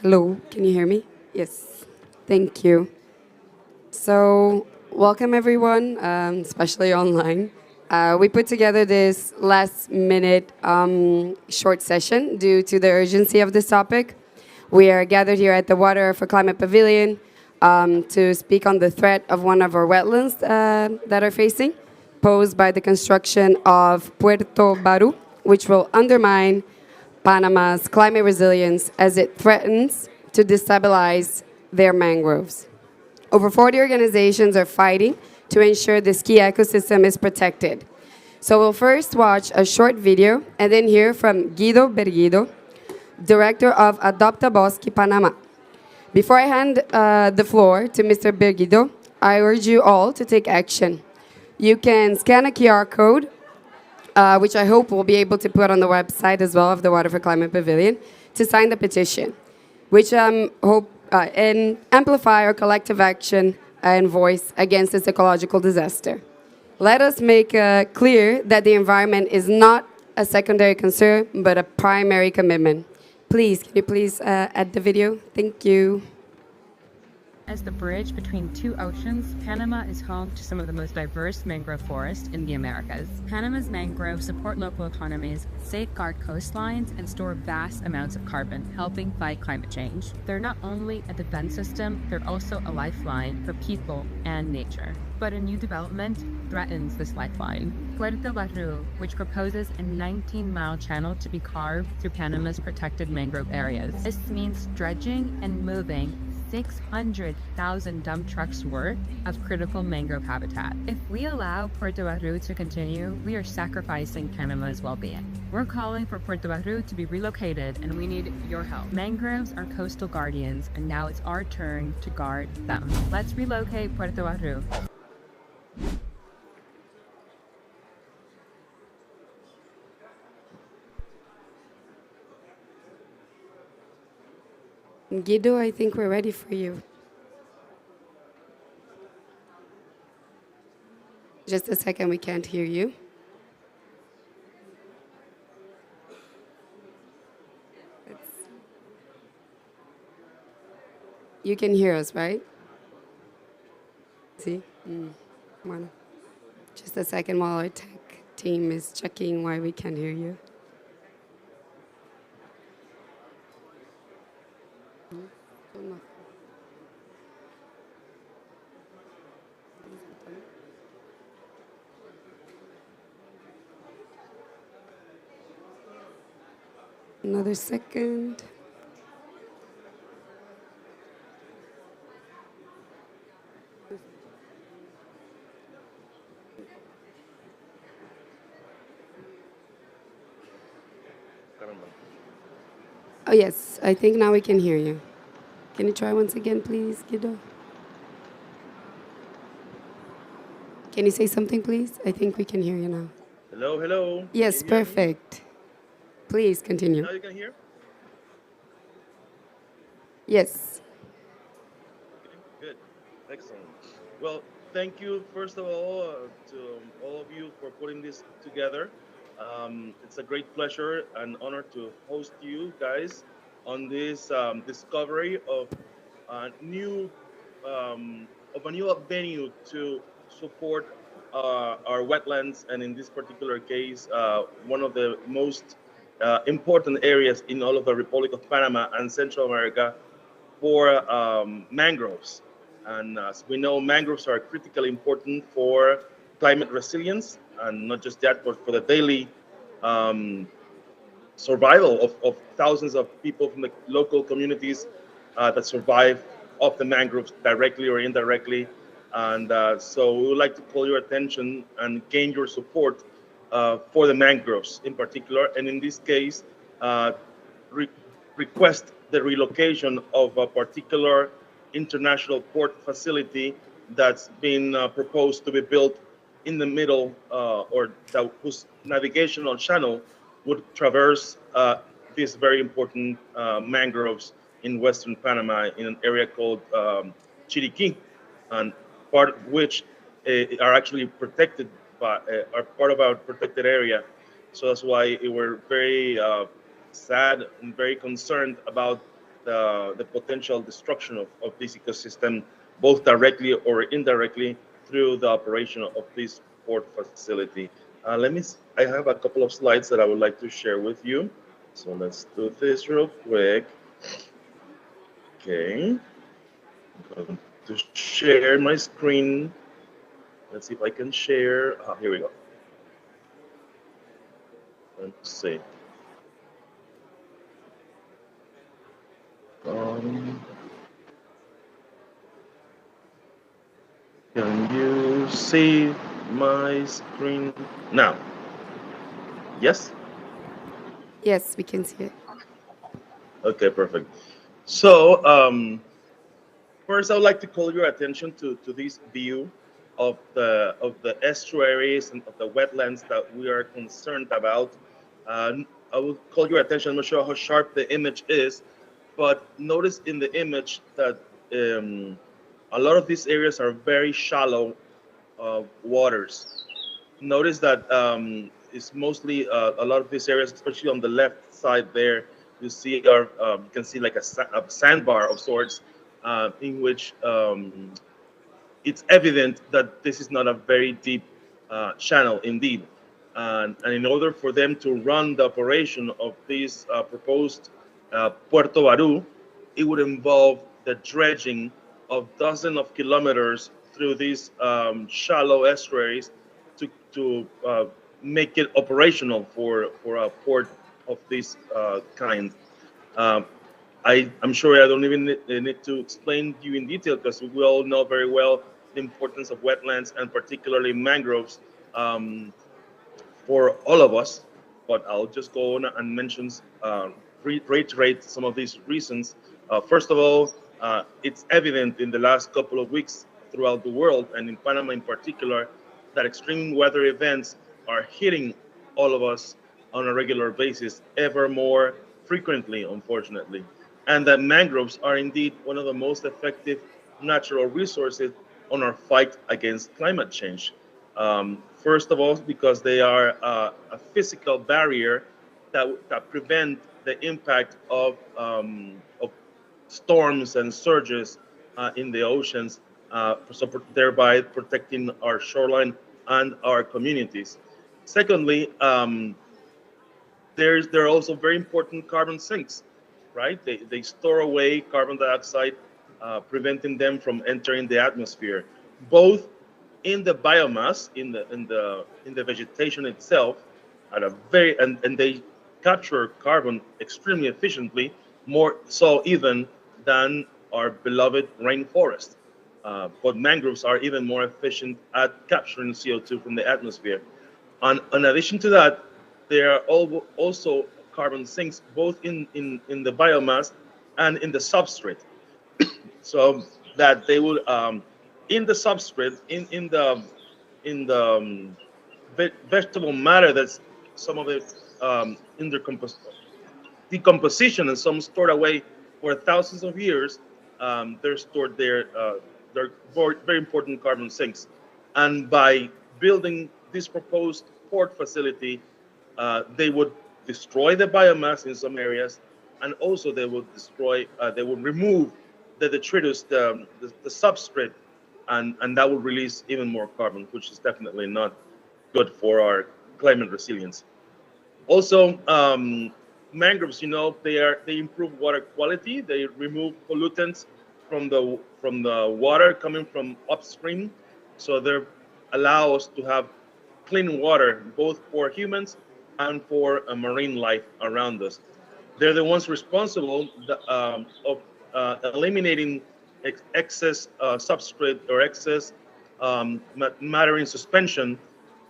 Hello, can you hear me? Yes, thank you. So, welcome everyone, especially online. We put together this last minute short session due to the urgency of this topic. We are gathered here at the Water for Climate Pavilion to speak on the threat of one of our wetlands that are facing, posed by the construction of Puerto Barú, which will undermine Panama's climate resilience as it threatens to destabilize their mangroves. Over 40 organizations are fighting to ensure this key ecosystem is protected. So we'll first watch a short video and then hear from Guido Berguido, director of Adopta Bosque Panama. Before I hand the floor to Mr. Berguido, I urge you all to take action. You can scan a QR code which I hope we'll be able to put on the website as well of the Water for Climate Pavilion, to sign the petition, which hope and amplify our collective action and voice against this ecological disaster. Let us make clear that the environment is not a secondary concern, but a primary commitment. Please, can you please add the video? Thank you. As the bridge between two oceans, Panama is home to some of the most diverse mangrove forests in the Americas. Panama's mangroves support local economies, safeguard coastlines, and store vast amounts of carbon, helping fight climate change. They're not only a defense system, they're also a lifeline for people and nature. But a new development threatens this lifeline. Puerto Barú, which proposes a 19-mile channel to be carved through Panama's protected mangrove areas. This means dredging and moving 600,000 dump trucks worth of critical mangrove habitat. If we allow Puerto Barú to continue, we are sacrificing Panama's well-being. We're calling for Puerto Barú to be relocated, and we need your help. Mangroves are coastal guardians, and now it's our turn to guard them. Let's relocate Puerto Barú. Guido, I think we're ready for you. Just a second, we can't hear you. You can hear us, right? See? Bueno. Just a second while our tech team is checking why we can't hear you. Another second. Oh, yes, I think now we can hear you. Can you try once again, please, Guido? Can you say something, please? I think we can hear you now. Hello, hello. Yes, Can you hear me? perfect. Please continue. Now you can hear? Yes. Okay, good. Excellent. Well, thank you, first of all, to all of you for putting this together. It's a great pleasure and honor to host you guys on this discovery a new of a new venue to support our wetlands, and in this particular case, one of the most important areas in all of the Republic of Panama and Central America for mangroves. And as we know, mangroves are critically important for climate resilience, and not just that, but for the daily um, survival of thousands of people from the local communities that survive off the mangroves directly or indirectly. And so we would like to call your attention and gain your support for the mangroves in particular. And in this case, uh, re- request the relocation of a particular international port facility that's been proposed to be built in the middle, or that, whose navigational channel would traverse these very important mangroves in western Panama in an area called Chiriquí, and part of which are actually protected by, are part of our protected area. So that's why we're very sad and very concerned about the potential destruction of this ecosystem, both directly or indirectly through the operation of this port facility. I have a couple of slides that I would like to share with you. So let's do this real quick. Okay, I'm going to share my screen. Let's see if I can share. Here we go. Let's see. Um, can you see my screen now? Yes? Yes, we can see it. Okay, perfect. So, first, I would like to call your attention to this view of the estuaries and of the wetlands that we are concerned about. I will call your attention. I'm not sure how sharp the image is, but notice in the image that a lot of these areas are very shallow waters. Notice that it's mostly a lot of these areas, especially on the left side there, you can see like a sandbar of sorts, in which it's evident that this is not a very deep channel indeed. And in order for them to run the operation of this proposed Puerto Barú, it would involve the dredging of dozens of kilometers through these shallow estuaries to make it operational for a port of this kind. Um, I'm sure I don't even need to explain to you in detail, because we all know very well the importance of wetlands and particularly mangroves um, for all of us. But I'll just go on and mention, reiterate some of these reasons. First of all, it's evident in the last couple of weeks throughout the world, and in Panama in particular, that extreme weather events are hitting all of us on a regular basis, ever more frequently, unfortunately. And that mangroves are indeed one of the most effective natural resources on our fight against climate change. First of all, because they are a physical barrier that prevent the impact of storms and surges in the oceans, so thereby protecting our shoreline and our communities. Secondly, they're also very important carbon sinks, right? They store away carbon dioxide, preventing them from entering the atmosphere, both in the biomass, in the vegetation itself, at a very and they capture carbon extremely efficiently, more so even than our beloved rainforest. But mangroves are even more efficient at capturing CO2 from the atmosphere. In addition to that, there are also carbon sinks both in the biomass and in the substrate, so that they will in the substrate in the vegetable matter, that's some of it in their decomposition and some stored away for thousands of years. They're stored there. They're very important carbon sinks. And by building this proposed port facility, they would destroy the biomass in some areas, and also they would remove the detritus, the substrate, and that would release even more carbon, which is definitely not good for our climate resilience. Also, mangroves, they improve water quality. They remove pollutants from the water coming from upstream, so they allow us to have clean water both for humans and for marine life around us. They're the ones responsible of eliminating excess substrate or excess matter in suspension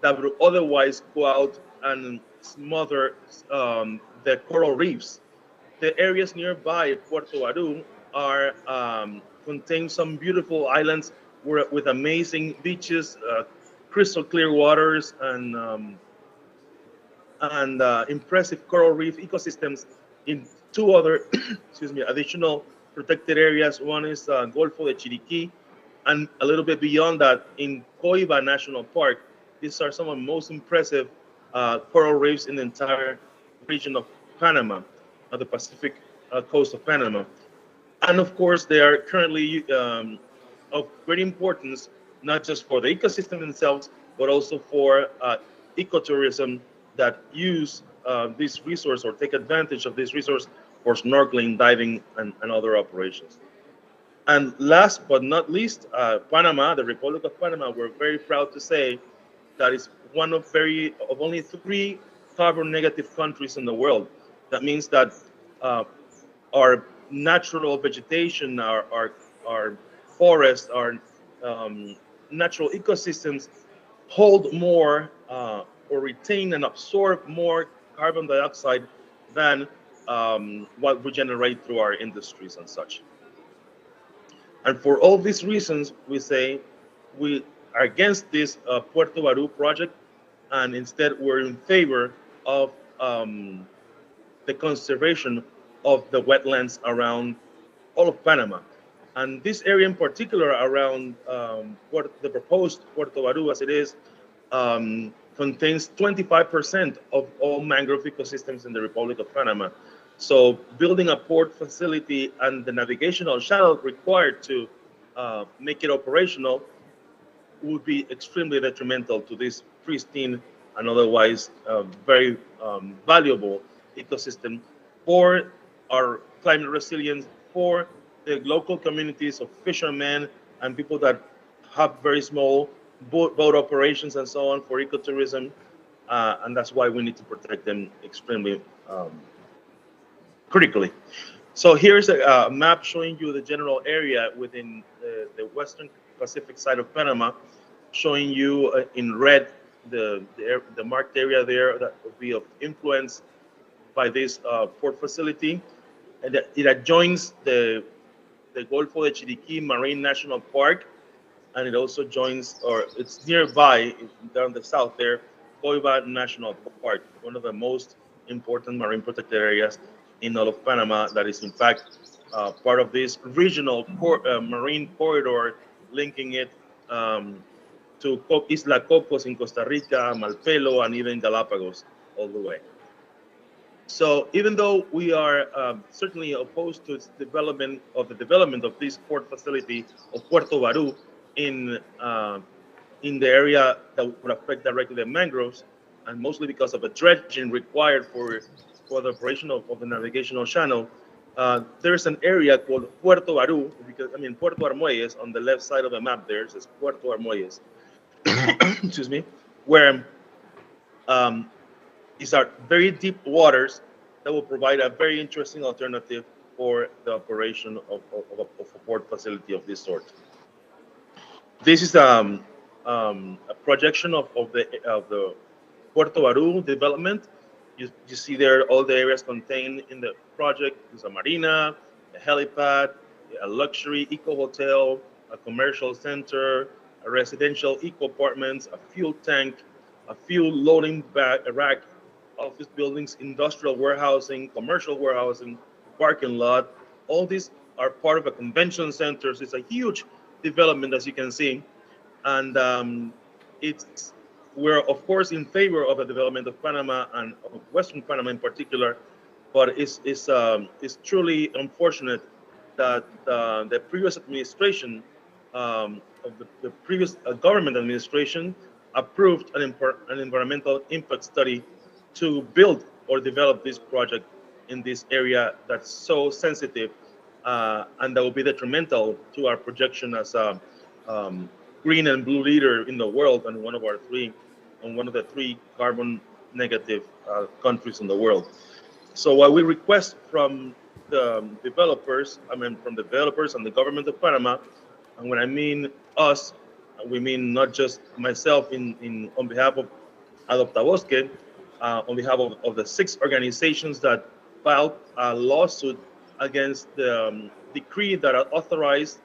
that would otherwise go out and smother the coral reefs. The areas nearby Puerto Barú are contain some beautiful islands with amazing beaches, crystal clear waters, and impressive coral reef ecosystems in two other excuse me, additional protected areas. One is Golfo de Chiriquí, and a little bit beyond that in Coiba National Park. These are some of the most impressive coral reefs in the entire region of Panama, the Pacific coast of Panama. And of course, they are currently of great importance, not just for the ecosystem themselves, but also for ecotourism that use this resource or take advantage of this resource for snorkeling, diving, and other operations. And last but not least, Panama, the Republic of Panama, we're very proud to say that is one of only three carbon negative countries in the world. That means that uh, our natural vegetation, our forests, our um, natural ecosystems hold more or retain and absorb more carbon dioxide than what we generate through our industries and such. And for all these reasons, we say we are against this Puerto Barú project, and instead we're in favor of the conservation of the wetlands around all of Panama. And this area in particular around the proposed Puerto Barú as it is, contains 25% of all mangrove ecosystems in the Republic of Panama. So building a port facility and the navigational channel required to make it operational would be extremely detrimental to this pristine and otherwise very valuable ecosystem for our climate resilience, for the local communities of fishermen and people that have very small boat operations and so on for ecotourism. And that's why we need to protect them extremely um, critically. So here's a map showing you the general area within the Western Pacific side of Panama, showing you in red the marked area there that will be of influence by this port facility, and it adjoins the Golfo de Chiriquí Marine National Park, and it also joins, or it's nearby down the south there, Coiba National Park, one of the most important marine protected areas in all of Panama. That is, in fact, part of this regional marine corridor linking it um, to Isla Cocos in Costa Rica, Malpelo, and even Galapagos all the way. So even though we are certainly opposed to its development of this port facility of Puerto Barú in the area that would affect directly the mangroves, and mostly because of the dredging required for the operation of the navigational channel, there is an area called Puerto Barú, because I mean Puerto Armuelles on the left side of the map there says Puerto Armuelles, excuse me, where um, these are very deep waters that will provide a very interesting alternative for the operation of a port facility of this sort. This is a projection of the Puerto Barú development. You see there all the areas contained in the project. There's a marina, a helipad, a luxury eco hotel, a commercial center, a residential eco apartments, a fuel tank, a fuel loading rack, office buildings, industrial warehousing, commercial warehousing, parking lot. All these are part of a convention center. So it's a huge development, as you can see, and it's we're of course in favor of the development of Panama and of Western Panama in particular, but it's truly unfortunate that the previous administration of the previous government administration approved an environmental impact study to build or develop this project in this area that's so sensitive and that will be detrimental to our projection as a um, green and blue leader in the world and one of the three carbon negative countries in the world. So what we request from the developers, I mean from the developers and the government of Panama, and when I mean us, we mean not just myself in on behalf of Adopta Bosque, on behalf of the six organizations that filed a lawsuit against the decree that authorized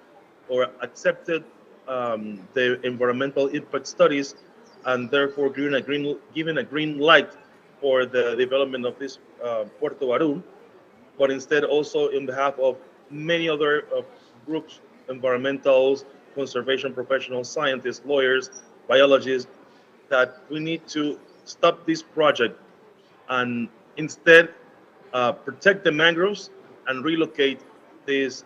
or accepted the environmental impact studies and therefore given a green light for the development of this Puerto Barú, but instead also in behalf of many other groups, environmentals, conservation professionals, scientists, lawyers, biologists, that we need to stop this project and instead protect the mangroves and relocate this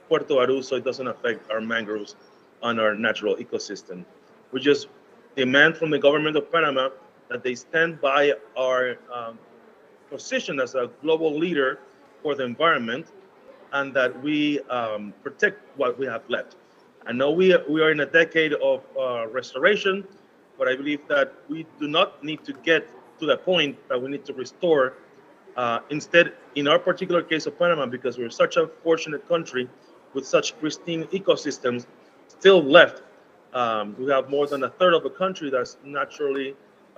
Puerto Barú so it doesn't affect our mangroves and our natural ecosystem. We just demand from the government of Panama that they stand by our position as a global leader for the environment and that we protect what we have left. I know we are in a decade of restoration, but I believe that we do not need to get to the point that we need to restore. Instead, in our particular case of Panama, because we're such a fortunate country with such pristine ecosystems still left, we have more than a third of the country that's naturally,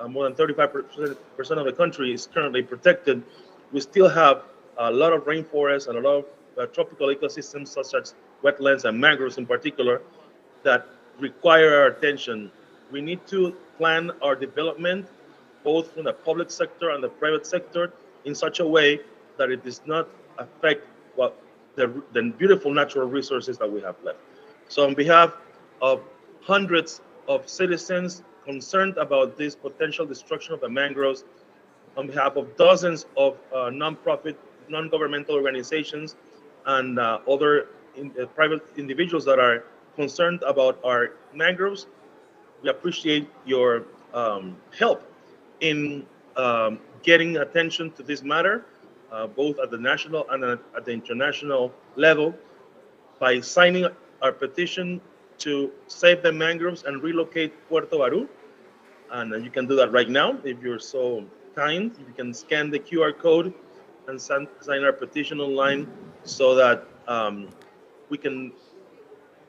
more than 35% of the country is currently protected. We still have a lot of rainforests and a lot of tropical ecosystems, such as wetlands and mangroves in particular, that require our attention. We need to plan our development, both from the public sector and the private sector, in such a way that it does not affect what the beautiful natural resources that we have left. So, on behalf of hundreds of citizens concerned about this potential destruction of the mangroves, on behalf of dozens of nonprofit, non-governmental organizations, and other private individuals that are concerned about our mangroves, we appreciate your help in getting attention to this matter, both at the national and at the international level, by signing our petition to save the mangroves and relocate Puerto Barú. And you can do that right now if you're so kind. You can scan the QR code and sign our petition online so that we can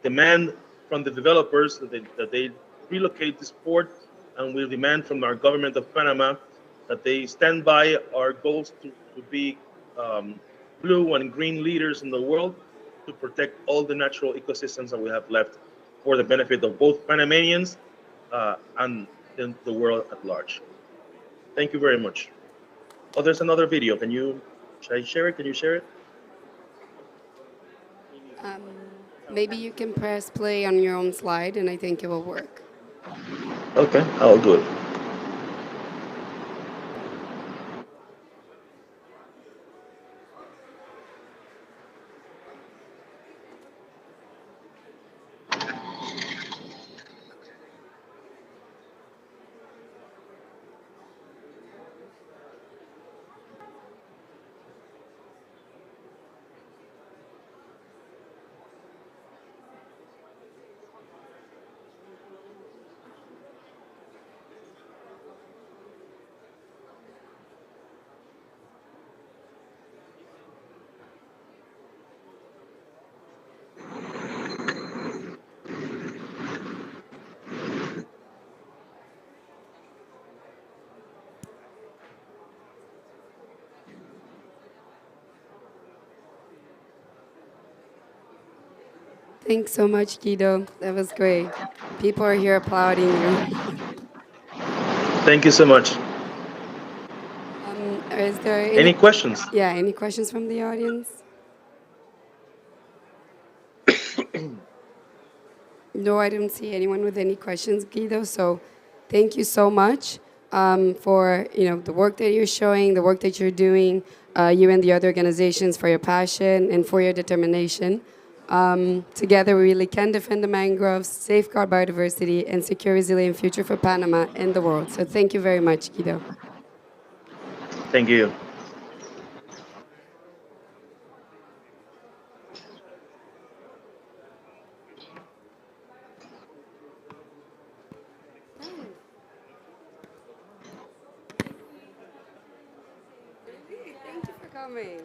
demand from the developers that they relocate this port, and we'll demand from our government of Panama that they stand by our goals to be blue and green leaders in the world to protect all the natural ecosystems that we have left for the benefit of both Panamanians and the world at large. Thank you very much. Oh, there's another video. Should I share it? Can you share it? Maybe you can press play on your own slide, and I think it will work. Okay, I'll do it. Thanks so much, Guido. That was great. People are here applauding you. Thank you so much. Is there Any questions? Yeah, any questions from the audience? No, I don't see anyone with any questions, Guido. So, thank you so much for the work that you're showing, the work that you're doing, you and the other organizations for your passion and for your determination. Together, we really can defend the mangroves, safeguard biodiversity, and secure a resilient future for Panama and the world. So, thank you very much, Guido. Thank you. Thank you for coming.